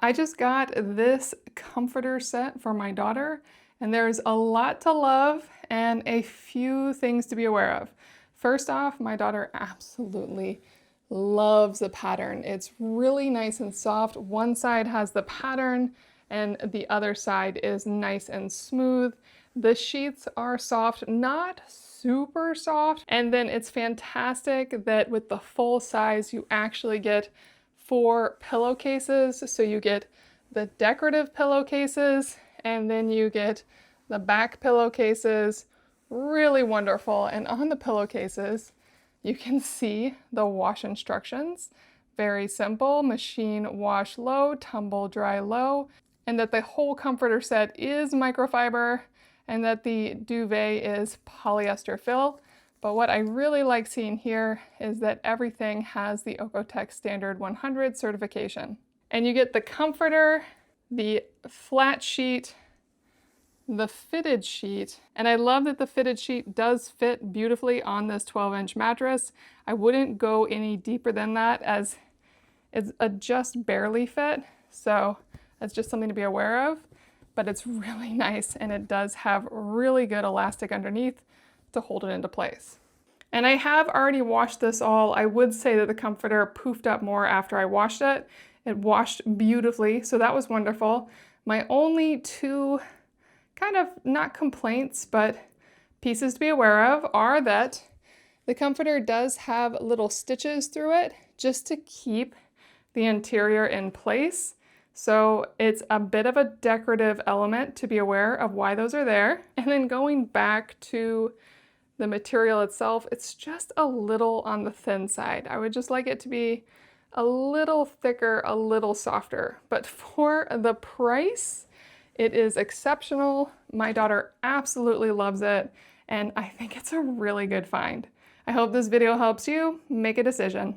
I just got this comforter set for my daughter, and there's a lot to love and a few things to be aware of. First off, my daughter absolutely loves the pattern. It's really nice and soft. One side has the pattern and the other side is nice and smooth. The sheets are soft, not super soft. And then it's fantastic that with the full size, you actually get 4 pillowcases. So you get the decorative pillowcases and then you get the back pillowcases. Really wonderful. And on the pillowcases, you can see the wash instructions. Very simple, machine wash low, tumble dry low, and that the whole comforter set is microfiber and that the duvet is polyester fill. But what I really like seeing here is that everything has the Oeko-Tex Standard 100 certification. And you get the comforter, the flat sheet, the fitted sheet, and I love that the fitted sheet does fit beautifully on this 12-inch mattress. I wouldn't go any deeper than that as it's a just barely fit, so that's just something to be aware of, but it's really nice and it does have really good elastic underneath to hold it into place. And I have already washed this all. I would say that the comforter poofed up more after I washed it. It washed beautifully, so that was wonderful. My only two kind of not complaints, but pieces to be aware of are that the comforter does have little stitches through it just to keep the interior in place. So it's a bit of a decorative element to be aware of why those are there. And then going back to the material itself, it's just a little on the thin side. I would just like it to be a little thicker, a little softer. But for the price, it is exceptional. My daughter absolutely loves it, and I think it's a really good find. I hope this video helps you make a decision.